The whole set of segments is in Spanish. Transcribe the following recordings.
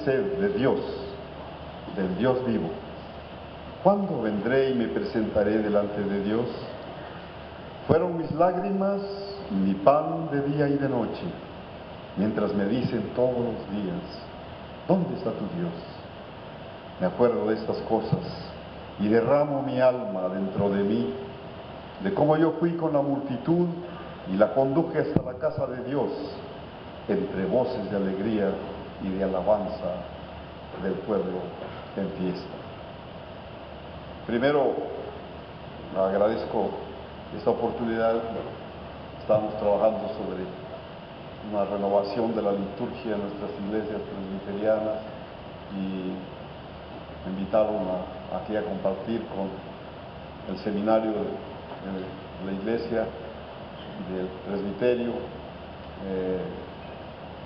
sed de Dios, del Dios vivo. ¿Cuándo vendré y me presentaré delante de Dios? Fueron mis lágrimas mi pan de día y de noche, mientras me dicen todos los días, ¿dónde está tu Dios? Me acuerdo de estas cosas y derramo mi alma dentro de mí, de cómo yo fui con la multitud y la conduje hasta la casa de Dios, entre voces de alegría y de alabanza del pueblo en fiesta. Primero, agradezco esta oportunidad. Estamos trabajando sobre una renovación de la liturgia en nuestras iglesias presbiterianas y me invitaron aquí a compartir con el seminario de la iglesia, del presbiterio,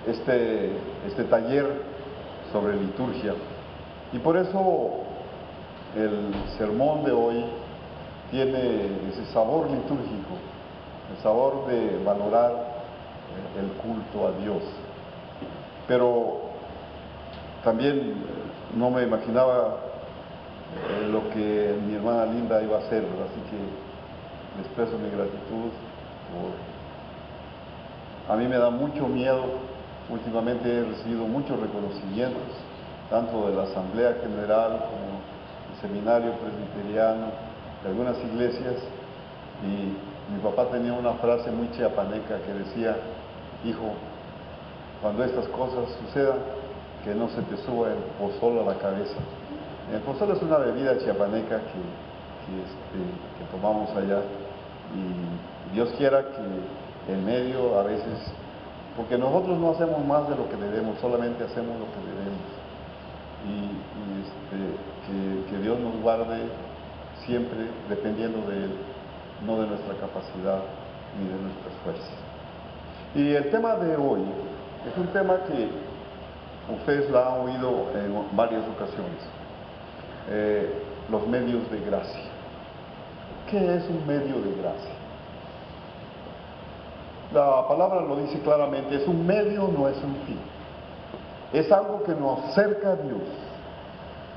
este taller sobre liturgia. Y por eso el sermón de hoy tiene ese sabor litúrgico, el sabor de valorar el culto a Dios. Pero también no me imaginaba lo que mi hermana Linda iba a hacer, así que le expreso mi gratitud. A mí me da mucho miedo, últimamente he recibido muchos reconocimientos, tanto de la Asamblea General como del Seminario Presbiteriano, de algunas iglesias, y mi papá tenía una frase muy chiapaneca que decía: hijo, cuando estas cosas sucedan, que no se te suba el pozol a la cabeza. El pozol es una bebida chiapaneca que tomamos allá, y Dios quiera que en medio a veces, porque nosotros no hacemos más de lo que debemos, solamente hacemos lo que debemos, que Dios nos guarde siempre dependiendo de Él, no de nuestra capacidad ni de nuestras fuerzas. Y el tema de hoy es un tema que ustedes lo han oído en varias ocasiones, los medios de gracia. ¿Qué es un medio de gracia? La palabra lo dice claramente, es un medio, no es un fin. Es algo que nos acerca a Dios,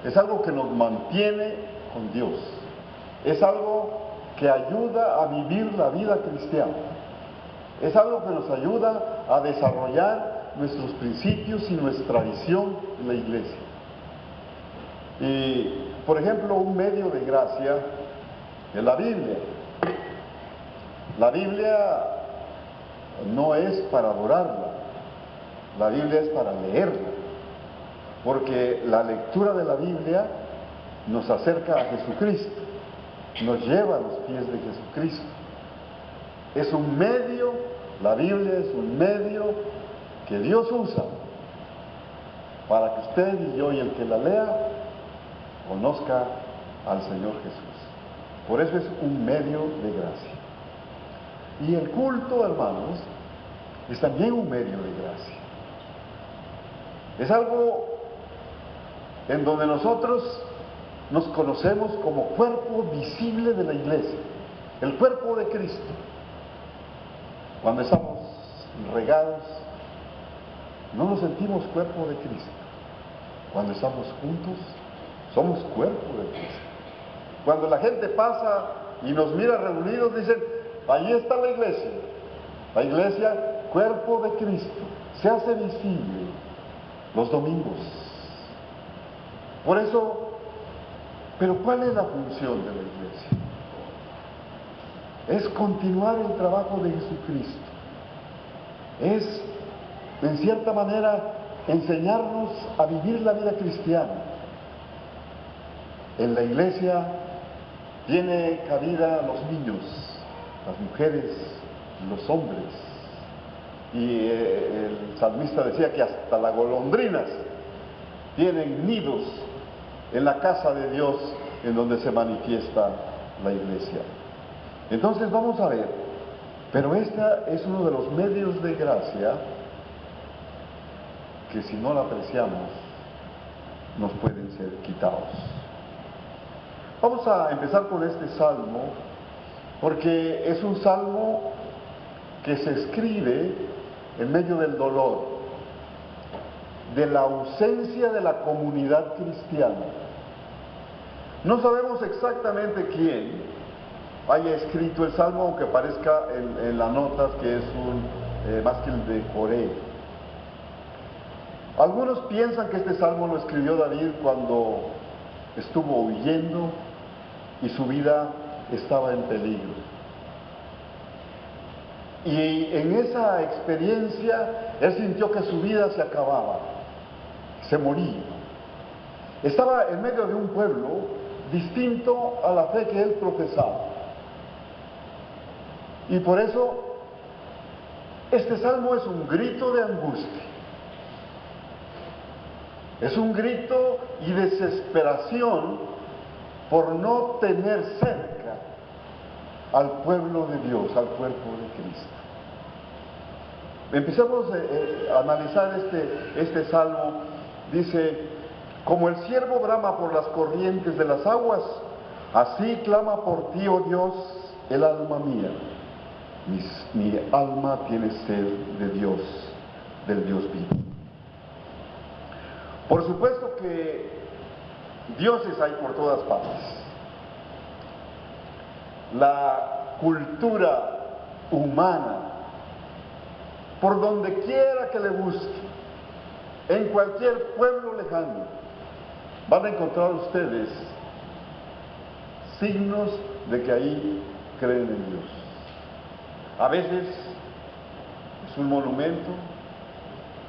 es algo que nos mantiene con Dios, es algo que ayuda a vivir la vida cristiana, es algo que nos ayuda a desarrollar nuestros principios y nuestra visión en la iglesia. Y, por ejemplo, un medio de gracia es la Biblia. La Biblia no es para adorarla, la Biblia es para leerla, porque la lectura de la Biblia nos acerca a Jesucristo, nos lleva a los pies de Jesucristo. Es un medio, la Biblia es un medio que Dios usa para que usted y yo y el que la lea conozca al Señor Jesús. Por eso es un medio de gracia. Y el culto, hermanos, es también un medio de gracia. Es algo en donde nosotros nos conocemos como cuerpo visible de la iglesia, el cuerpo de Cristo. Cuando estamos regados, no nos sentimos cuerpo de Cristo. Cuando estamos juntos, somos cuerpo de Cristo. Cuando la gente pasa y nos mira reunidos, dicen: allí está la iglesia, cuerpo de Cristo, se hace visible los domingos. Por eso, pero ¿cuál es la función de la iglesia? Es continuar el trabajo de Jesucristo. Es, en cierta manera, enseñarnos a vivir la vida cristiana. En la iglesia tiene cabida los niños, las mujeres, los hombres. Y el salmista decía que hasta las golondrinas tienen nidos en la casa de Dios, en donde se manifiesta la iglesia. Entonces vamos a ver, pero esta es uno de los medios de gracia que, si no la apreciamos, nos pueden ser quitados. Vamos a empezar con este salmo, porque es un salmo que se escribe en medio del dolor. de la ausencia de la comunidad cristiana. No sabemos exactamente quién haya escrito el Salmo, aunque parezca en las notas que es más que el de Coré. Algunos piensan que este Salmo lo escribió David cuando estuvo huyendo y su vida estaba en peligro. Y en esa experiencia él sintió que su vida se acababa, se moría. Estaba en medio de un pueblo distinto a la fe que él profesaba. Y por eso este salmo es un grito de angustia. Es un grito y desesperación por no tener cerca al pueblo de Dios, al cuerpo de Cristo. Empecemos a analizar este salmo. Dice: como el ciervo brama por las corrientes de las aguas, así clama por ti, oh Dios, el alma mía. Mi alma tiene sed de Dios, del Dios vivo. Por supuesto que dioses hay por todas partes. La cultura humana, por donde quiera que le busque, en cualquier pueblo lejano, van a encontrar ustedes signos de que ahí creen en Dios. A veces es un monumento,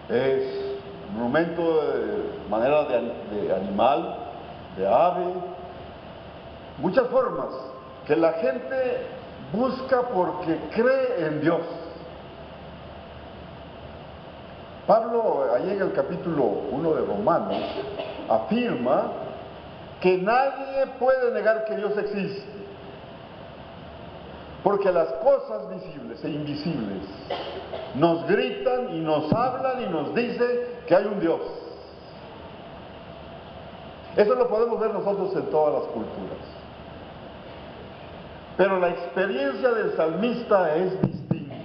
de manera de animal, de ave, muchas formas que la gente busca porque cree en Dios. Pablo, ahí en el capítulo 1 de Romanos, afirma que nadie puede negar que Dios existe, porque las cosas visibles e invisibles nos gritan y nos hablan y nos dicen que hay un Dios. Eso lo podemos ver nosotros en todas las culturas. Pero la experiencia del salmista es distinta.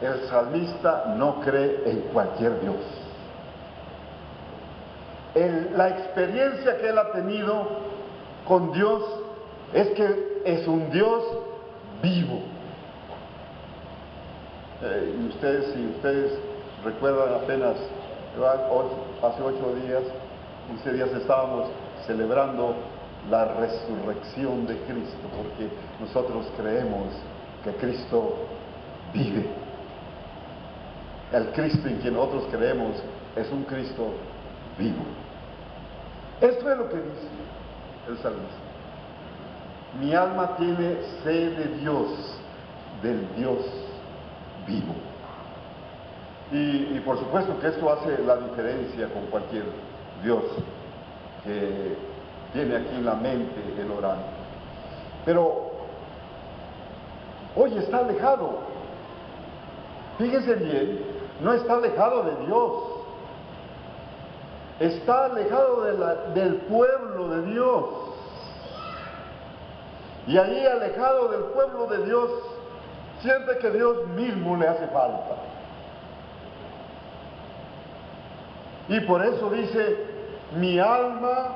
El salmista no cree en cualquier Dios. La experiencia que él ha tenido con Dios es que es un Dios vivo. Si ustedes recuerdan, apenas hace 8 días, 15 días estábamos celebrando la resurrección de Cristo, porque nosotros creemos que Cristo vive. El Cristo en quien nosotros creemos es un Cristo vivo. Esto es lo que dice el salmista. Mi alma tiene sed de Dios, del Dios vivo. Y por supuesto que esto hace la diferencia con cualquier Dios que tiene aquí en la mente el orante. Pero hoy está alejado. Fíjense bien, no está alejado de Dios. Está alejado del pueblo de Dios. Y ahí, alejado del pueblo de Dios, siente que Dios mismo le hace falta. Y por eso dice, mi alma,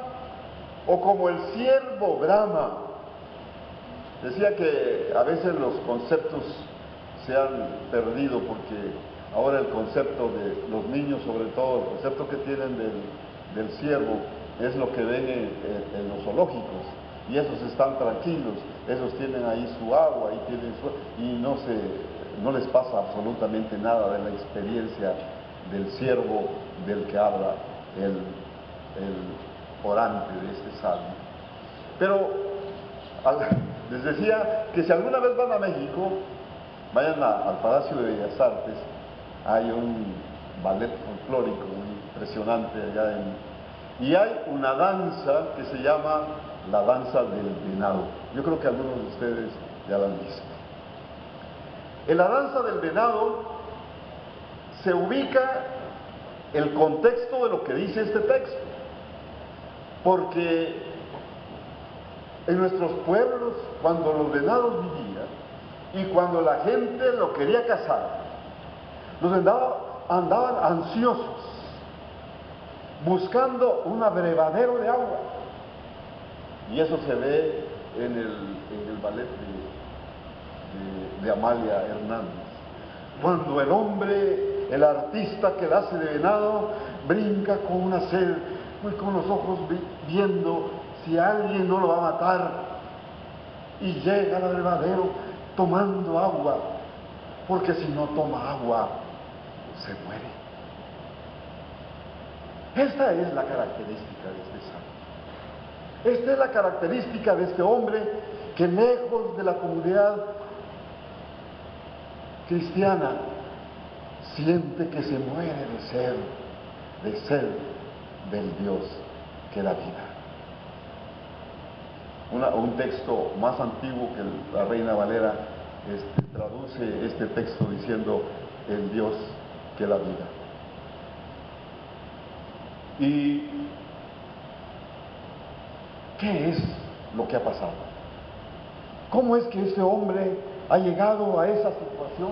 o como el ciervo brama. Decía que a veces los conceptos se han perdido, porque ahora el concepto de los niños, sobre todo, el concepto que tienen del ciervo, es lo que ven en los zoológicos. Y esos están tranquilos, esos tienen ahí su agua, y no les pasa absolutamente nada de la experiencia del ciervo del que habla el orante de este salmo. Pero les decía que si alguna vez van a México, vayan al Palacio de Bellas Artes. Hay un ballet folclórico muy impresionante allá y hay una danza que se llama la danza del venado. Yo creo que algunos de ustedes ya la han visto. En la danza del venado se ubica el contexto de lo que dice este texto, porque en nuestros pueblos, cuando los venados vivían y cuando la gente lo quería cazar, los andaban ansiosos, buscando un abrevadero de agua. Y eso se ve en el ballet de Amalia Hernández. Cuando el hombre, el artista que la hace de venado, brinca con una sed, pues con los ojos viendo si alguien no lo va a matar, y llega al abrevadero tomando agua, porque si no toma agua, se muere. Esta es la característica de este santo. Esta es la característica de este hombre que, lejos de la comunidad cristiana, siente que se muere de sed del Dios que da vida. Un texto más antiguo que la Reina Valera traduce este texto diciendo el Dios que da vida. ¿Y qué es lo que ha pasado? ¿Cómo es que este hombre ha llegado a esa situación?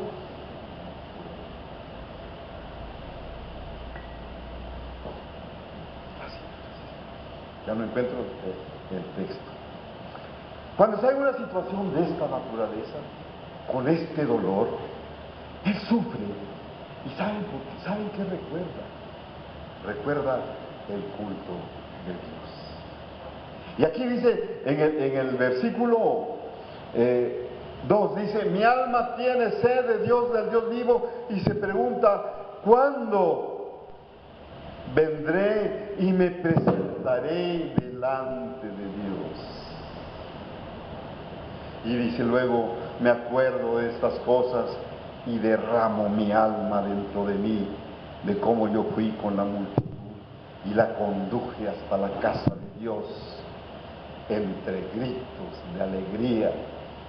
Ya no encuentro el texto. Cuando está en una situación de esta naturaleza, con este dolor, él sufre. ¿Y saben qué recuerda? Recuerda el culto de Dios. Y aquí dice, en el versículo 2, dice: mi alma tiene sed de Dios, del Dios vivo, y se pregunta, ¿cuándo vendré y me presentaré delante de Dios? Y dice luego: me acuerdo de estas cosas y derramo mi alma dentro de mí, de cómo yo fui con la multitud y la conduje hasta la casa de Dios, entre gritos de alegría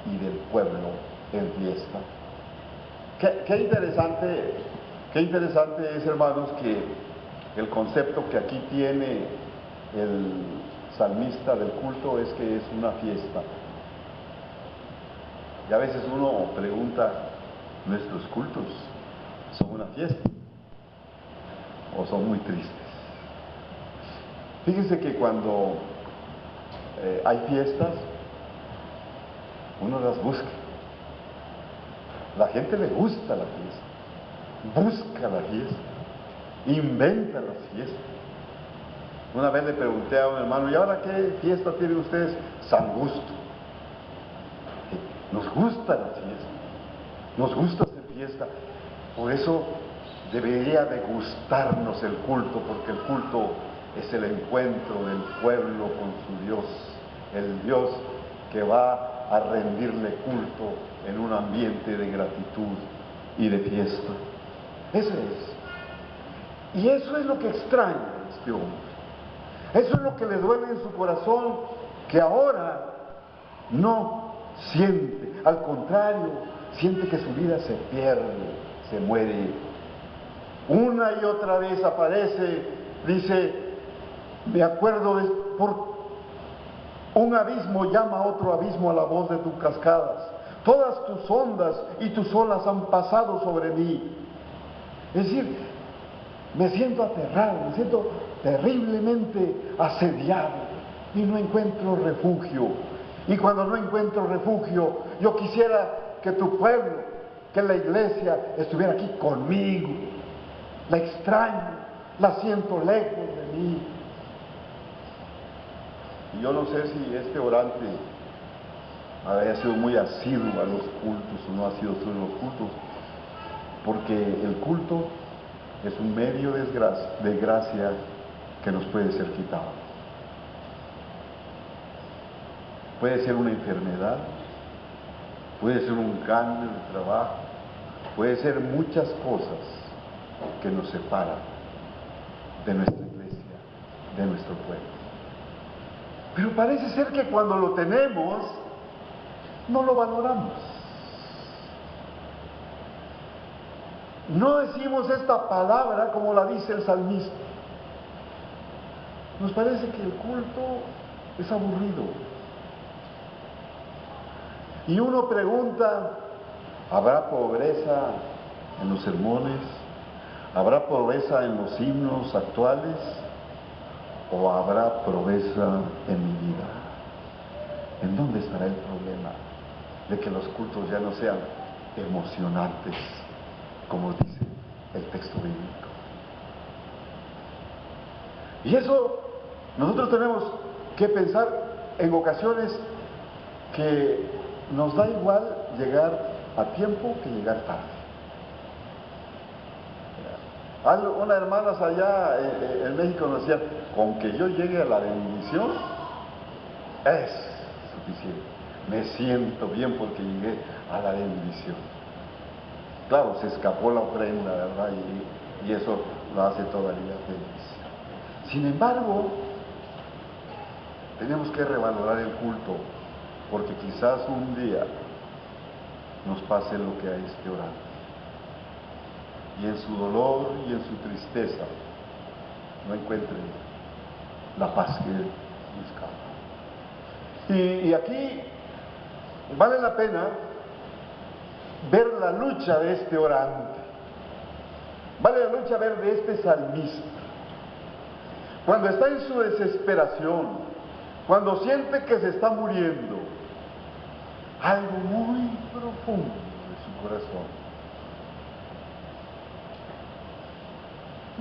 y del pueblo en fiesta. Qué interesante es, hermanos, que el concepto que aquí tiene el salmista del culto es que es una fiesta. Y a veces uno pregunta, ¿nuestros cultos son una fiesta o son muy tristes? Fíjense que cuando hay fiestas, uno las busca. La gente le gusta la fiesta, busca la fiesta, inventa las fiestas. Una vez le pregunté a un hermano: ¿y ahora qué fiesta tienen ustedes? San Justo. Nos gusta la fiesta, nos gusta hacer fiesta. Por eso debería de gustarnos el culto, porque el culto es el encuentro del pueblo con su Dios, el Dios que va a rendirle culto en un ambiente de gratitud y de fiesta. Eso es. Y eso es lo que extraña a este hombre. Eso es lo que le duele en su corazón, que ahora no siente, al contrario, siente que su vida se pierde, se muere. Una y otra vez aparece, dice: me acuerdo por un abismo llama a otro abismo a la voz de tus cascadas. Todas tus ondas y tus olas han pasado sobre mí. Es decir, me siento aterrado, me siento terriblemente asediado y no encuentro refugio. Y cuando no encuentro refugio, yo quisiera que tu pueblo, que la iglesia estuviera aquí conmigo. La extraño, la siento lejos de mí. Y yo no sé si este orante había sido muy asiduo a los cultos o no ha sido asiduo a los cultos, porque el culto es un medio de gracia que nos puede ser quitado. Puede ser una enfermedad, puede ser un cambio de trabajo, puede ser muchas cosas que nos separan de nuestra iglesia, de nuestro pueblo. Pero parece ser que cuando lo tenemos, no lo valoramos. No decimos esta palabra como la dice el salmista. Nos parece que el culto es aburrido. Y uno pregunta: ¿habrá pobreza en los sermones? ¿Habrá pobreza en los himnos actuales o habrá pobreza en mi vida? ¿En dónde estará el problema de que los cultos ya no sean emocionantes, como dice el texto bíblico? Y eso nosotros tenemos que pensar en ocasiones que nos da igual llegar a tiempo que llegar tarde. Unas hermanas allá en México nos decían, con que yo llegue a la bendición es suficiente. Me siento bien porque llegué a la bendición. Claro, se escapó la ofrenda, ¿verdad? Y eso lo hace todavía feliz. Sin embargo, tenemos que revalorar el culto, porque quizás un día nos pase lo que a este orante. Y en su dolor y en su tristeza no encuentre la paz que buscaba. Y aquí vale la pena ver la lucha de este orante, vale la lucha ver de este salmista, cuando está en su desesperación, cuando siente que se está muriendo, algo muy profundo de su corazón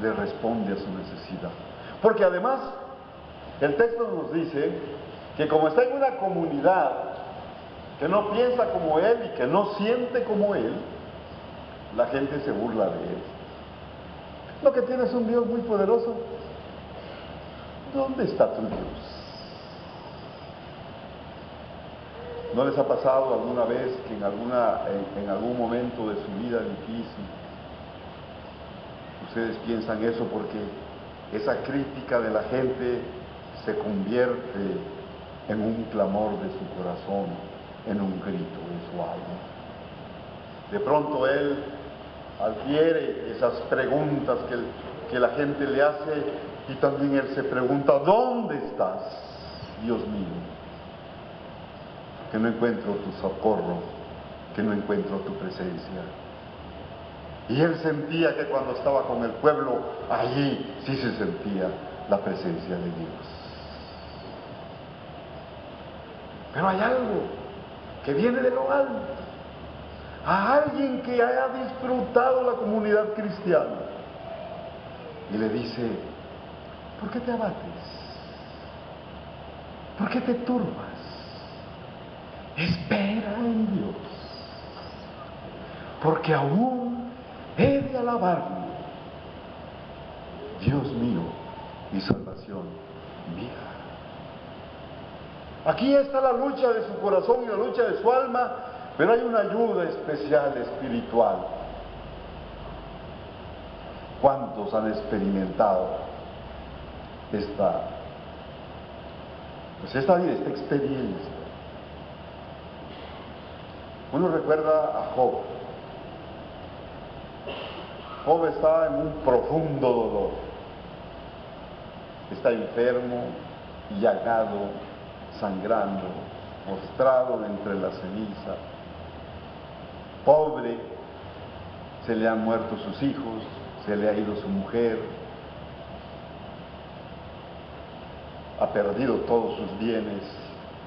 le responde a su necesidad. Porque además, el texto nos dice que como está en una comunidad que no piensa como él y que no siente como él, la gente se burla de él. Lo que tienes es un Dios muy poderoso. ¿Dónde está tu Dios? ¿No les ha pasado alguna vez que en algún momento de su vida difícil ustedes piensan eso, porque esa crítica de la gente se convierte en un clamor de su corazón, en un grito de su alma? De pronto él adquiere esas preguntas que la gente le hace, y también él se pregunta, ¿dónde estás, Dios mío? Que no encuentro tu socorro, que no encuentro tu presencia. Y él sentía que cuando estaba con el pueblo, allí sí se sentía la presencia de Dios. Pero hay algo que viene de lo alto, a alguien que haya disfrutado la comunidad cristiana, y le dice, ¿por qué te abates? ¿Por qué te turbas? Espera en Dios, porque aún he de alabarlo, Dios mío y salvación mía. Aquí está la lucha de su corazón y la lucha de su alma, pero hay una ayuda especial espiritual. ¿Cuántos han experimentado esta experiencia? Uno recuerda a Job. Job está en un profundo dolor. Está enfermo, llagado, sangrando, postrado entre la ceniza. Pobre, se le han muerto sus hijos, se le ha ido su mujer, ha perdido todos sus bienes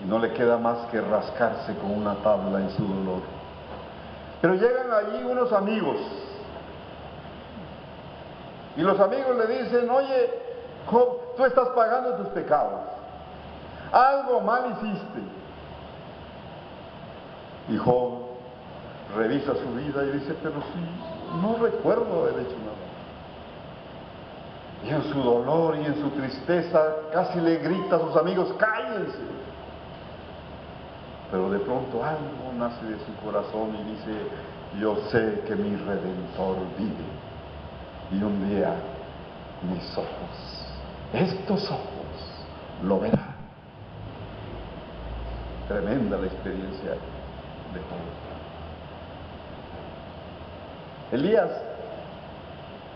y no le queda más que rascarse con una tabla en su dolor. Pero llegan allí unos amigos y los amigos le dicen, oye, Job, tú estás pagando tus pecados, algo mal hiciste. Y Job revisa su vida y dice, pero sí, no recuerdo haber hecho nada. Y en su dolor y en su tristeza casi le grita a sus amigos, cállense. Pero de pronto algo nace de su corazón y dice, yo sé que mi Redentor vive, y un día mis ojos, estos ojos, lo verán. Tremenda la experiencia de Job.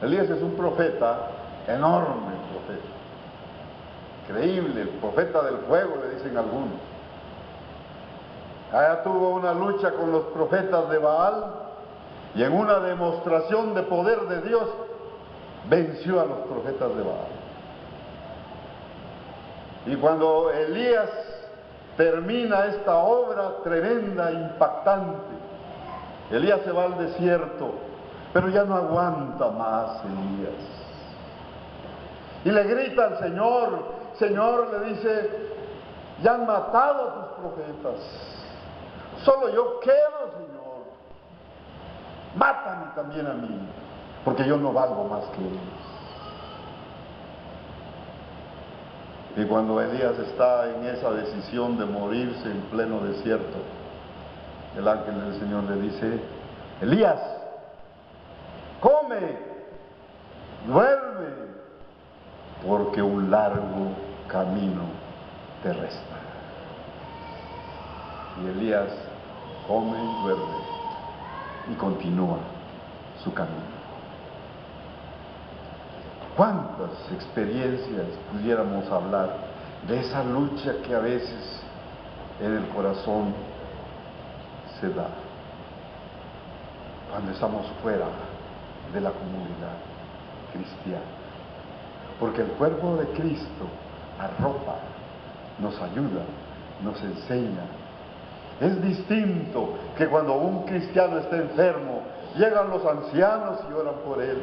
Elías es un profeta, enorme profeta, increíble, el profeta del fuego, le dicen algunos. Allá tuvo una lucha con los profetas de Baal, y en una demostración de poder de Dios, venció a los profetas de Baal. Y cuando Elías termina esta obra tremenda, impactante, Elías se va al desierto, pero ya no aguanta más Elías. Y le grita al Señor le dice, ya han matado a tus profetas, solo yo quedo, Señor, mátame también a mí, porque yo no valgo más que ellos. Y cuando Elías está en esa decisión de morirse en pleno desierto, el ángel del Señor le dice, Elías, come, duerme, porque un largo camino te resta. Y Elías come y duerme y continúa su camino. ¿Cuántas experiencias pudiéramos hablar de esa lucha que a veces en el corazón se da cuando estamos fuera de la comunidad cristiana? Porque el cuerpo de Cristo arropa, nos ayuda, nos enseña. Es distinto que cuando un cristiano está enfermo, llegan los ancianos y oran por él.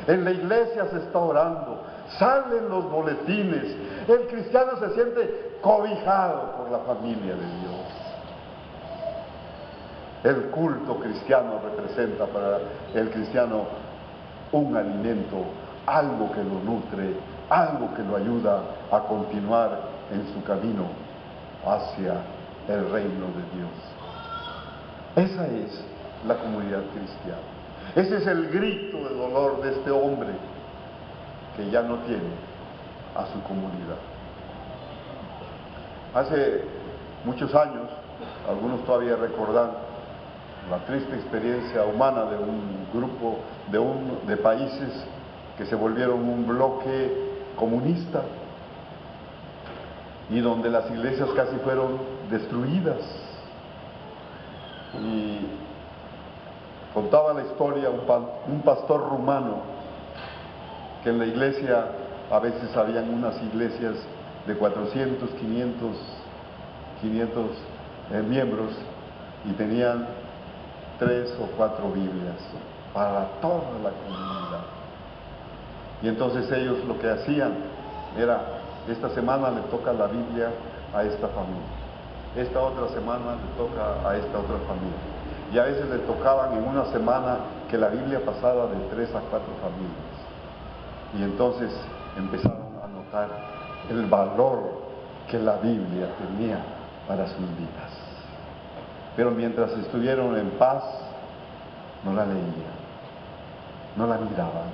En la iglesia se está orando, salen los boletines, el cristiano se siente cobijado por la familia de Dios. El culto cristiano representa para el cristiano un alimento, algo que lo nutre, algo que lo ayuda a continuar en su camino hacia el reino de Dios. Esa es la comunidad cristiana. Ese es el grito de dolor de este hombre que ya no tiene a su comunidad. Hace muchos años, algunos todavía recordan la triste experiencia humana de un grupo de países que se volvieron un bloque comunista y donde las iglesias casi fueron destruidas. Y contaba la historia un pastor rumano que en la iglesia, a veces habían unas iglesias de 400, 500 miembros y tenían 3 o 4 Biblias para toda la comunidad. Y entonces ellos lo que hacían era, esta semana le toca la Biblia a esta familia, esta otra semana le toca a esta otra familia. Y a veces le tocaban en una semana que la Biblia pasara de 3 a 4 familias. Y entonces empezaron a notar el valor que la Biblia tenía para sus vidas. Pero mientras estuvieron en paz, no la leían, no la miraban,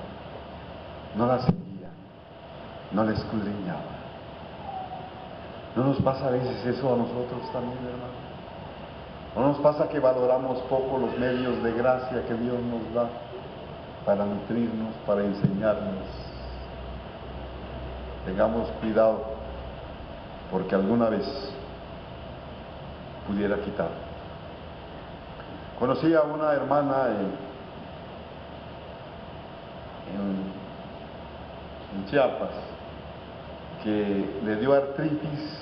no la seguían, no la escudriñaban. ¿No nos pasa a veces eso a nosotros también, hermano? ¿No nos pasa que valoramos poco los medios de gracia que Dios nos da para nutrirnos, para enseñarnos? Tengamos cuidado, porque alguna vez pudiera quitar. Conocí a una hermana en Chiapas que le dio artritis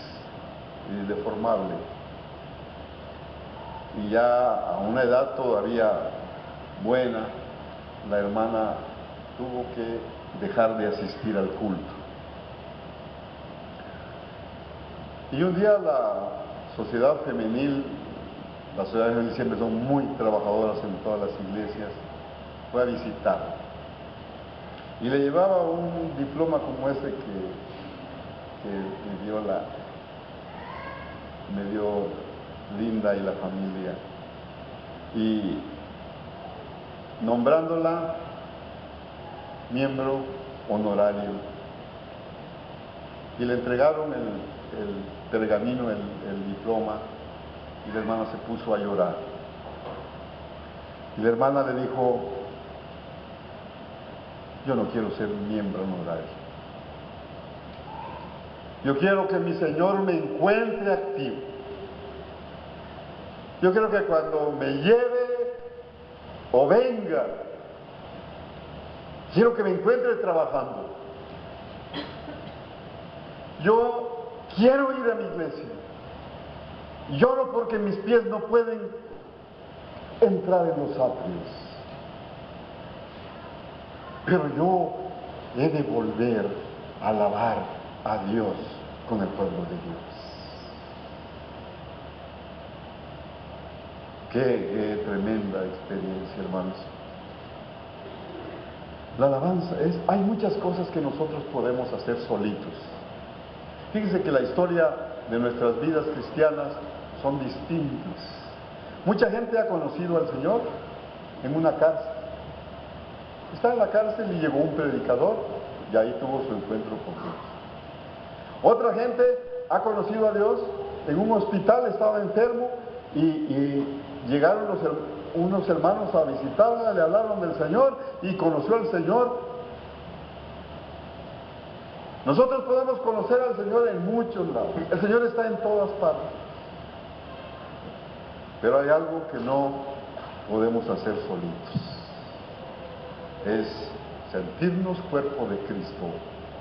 deformable y ya a una edad todavía buena, la hermana tuvo que dejar de asistir al culto. Y un día la sociedad femenil, las sociedades femenil siempre son muy trabajadoras en todas las iglesias, fue a visitar y le llevaba un diploma como ese que me dio Linda y la familia, y nombrándola miembro honorario, y le entregaron el pergamino, el diploma, y la hermana se puso a llorar. Y la hermana le dijo, yo no quiero ser miembro honorario. Yo quiero que mi Señor me encuentre activo. Yo quiero que cuando me lleve o venga, Quiero que me encuentre trabajando. Yo quiero ir a mi iglesia. Lloro porque mis pies no pueden entrar en los atrios. Pero yo he de volver a alabar a Dios con el pueblo de Dios. Qué tremenda experiencia, hermanos. La alabanza hay muchas cosas que nosotros podemos hacer solitos. Fíjense que la historia de nuestras vidas cristianas son distintas. Mucha gente ha conocido al Señor en una cárcel. Está en la cárcel y llegó un predicador y ahí tuvo su encuentro con Dios. Otra gente ha conocido a Dios en un hospital, estaba enfermo y llegaron unos hermanos a visitarla, le hablaron del Señor y conoció al Señor. Nosotros podemos conocer al Señor en muchos lados. El Señor está en todas partes. Pero hay algo que no podemos hacer solitos. Es sentirnos cuerpo de Cristo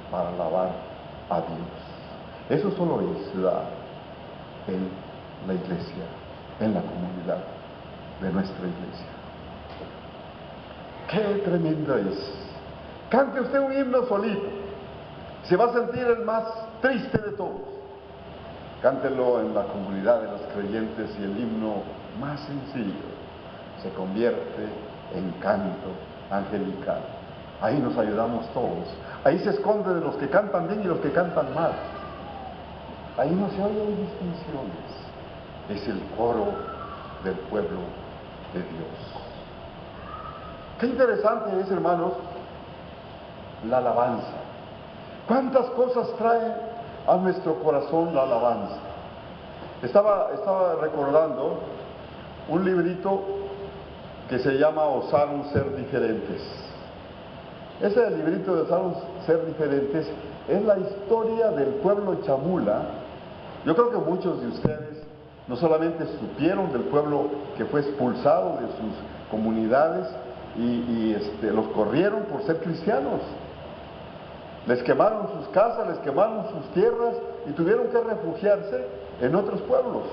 para alabar a Dios. Eso solo es en la iglesia, en la comunidad de nuestra iglesia. ¡Qué tremenda es! Cante usted un himno solito. Se va a sentir el más triste de todos. Cántelo en la comunidad de los creyentes y el himno más sencillo se convierte en canto angelical. Ahí nos ayudamos todos. Ahí se esconde de los que cantan bien y los que cantan mal. Ahí no se oyen distinciones. Es el coro del pueblo de Dios. Qué interesante es, hermanos, la alabanza. ¿Cuántas cosas trae a nuestro corazón la alabanza? Estaba recordando un librito que se llama Osaron Ser Diferentes. Ese librito de Osaron Ser Diferentes es la historia del pueblo Chamula. Yo creo que muchos de ustedes no solamente supieron del pueblo que fue expulsado de sus comunidades y los corrieron por ser cristianos. Les quemaron sus casas, les quemaron sus tierras y tuvieron que refugiarse en otros pueblos.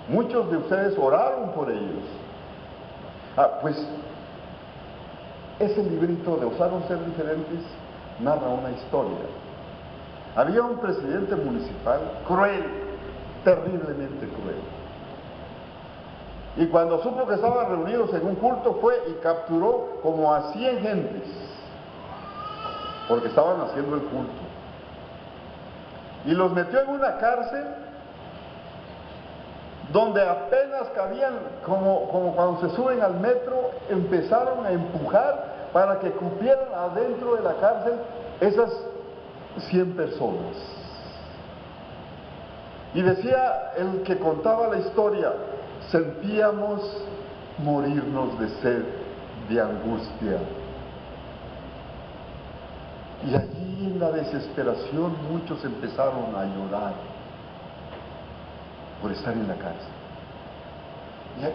Muchos de ustedes oraron por ellos. Pues ese librito de Osaron Ser Diferentes narra una historia. Había un presidente municipal cruel, terriblemente cruel. Y cuando supo que estaban reunidos en un culto, fue y capturó como a 100 gentes, porque estaban haciendo el culto. Y los metió en una cárcel donde apenas cabían, como cuando se suben al metro, empezaron a empujar para que cupieran adentro de la cárcel esas 100 personas. Y decía el que contaba la historia, sentíamos morirnos de sed, de angustia. Y allí en la desesperación muchos empezaron a llorar por estar en la cárcel.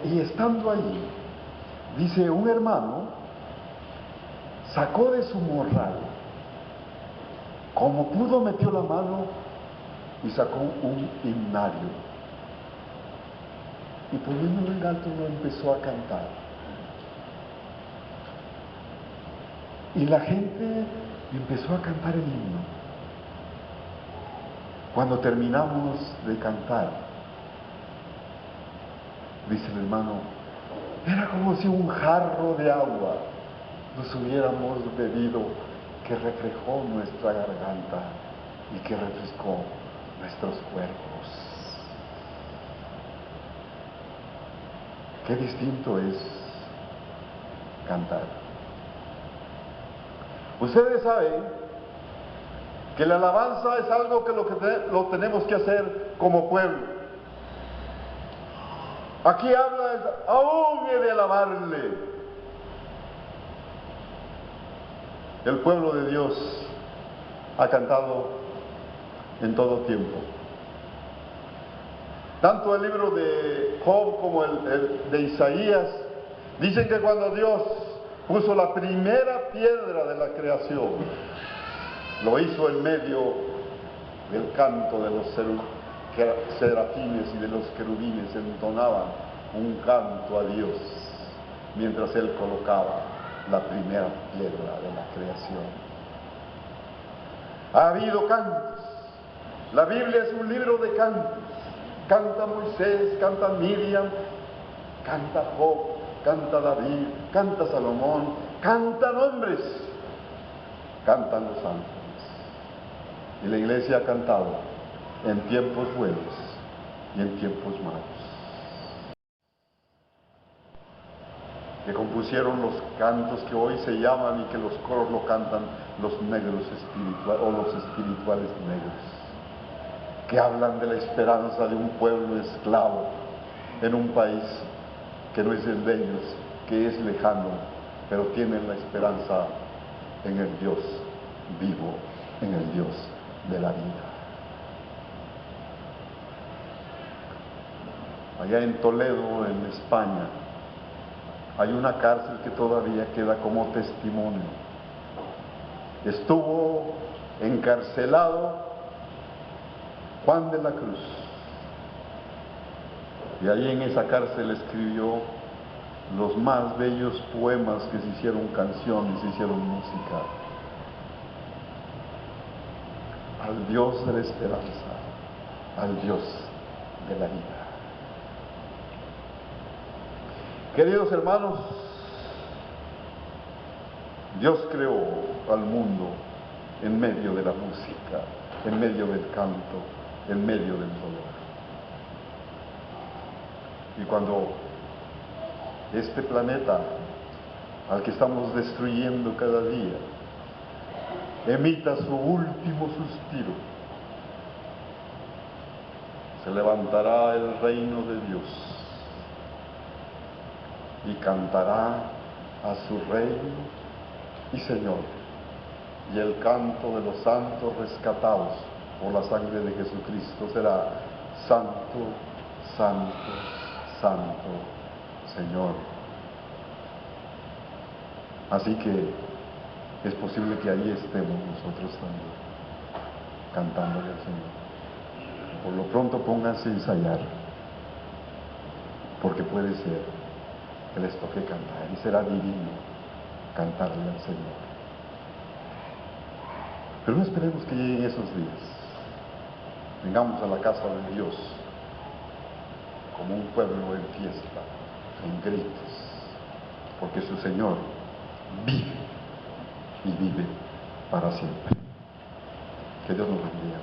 Y estando allí, dice, un hermano sacó de su morral, como pudo metió la mano y sacó un himnario. Y poniéndolo en alto lo empezó a cantar. Y la gente empezó a cantar el himno. Cuando terminamos de cantar, dice el hermano, era como si un jarro de agua nos hubiéramos bebido, que refrescó nuestra garganta y que refrescó nuestros cuerpos. Qué distinto es cantar. Ustedes saben que la alabanza es algo que lo tenemos que hacer como pueblo. Aquí habla, aún he de alabarle. El pueblo de Dios ha cantado en todo tiempo. Tanto el libro de Job como el de Isaías dicen que cuando Dios puso la primera piedra de la creación. Lo hizo en medio del canto de los serafines y de los querubines, entonaban un canto a Dios mientras Él colocaba la primera piedra de la creación. Ha habido cantos. La Biblia es un libro de cantos. Canta Moisés, canta Miriam, canta Job, canta David, canta Salomón, cantan hombres, cantan los ángeles. Y la iglesia ha cantado en tiempos buenos y en tiempos malos. Que compusieron los cantos que hoy se llaman y que los coros lo cantan los negros espirituales o los espirituales negros, que hablan de la esperanza de un pueblo esclavo en un país que no es el de ellos, que es lejano, pero tienen la esperanza en el Dios vivo, en el Dios de la vida. Allá en Toledo, en España, hay una cárcel que todavía queda como testimonio. Estuvo encarcelado Juan de la Cruz, y ahí en esa cárcel escribió los más bellos poemas que se hicieron canciones, se hicieron música. Al Dios de la esperanza, al Dios de la vida. Queridos hermanos, Dios creó al mundo en medio de la música, en medio del canto, en medio del dolor. Y cuando este planeta al que estamos destruyendo cada día emita su último suspiro, se levantará el reino de Dios y cantará a su Rey y Señor, y el canto de los santos rescatados por la sangre de Jesucristo será: Santo, Santo, Santo, Señor. Así que es posible que ahí estemos nosotros también, cantándole al Señor. Por lo pronto pónganse a ensayar, porque puede ser que les toque cantar, y será divino cantarle al Señor. Pero no esperemos que lleguen esos días. Vengamos a la casa de Dios como un pueblo en fiesta, en gritos, porque su Señor vive y vive para siempre. Que Dios nos bendiga.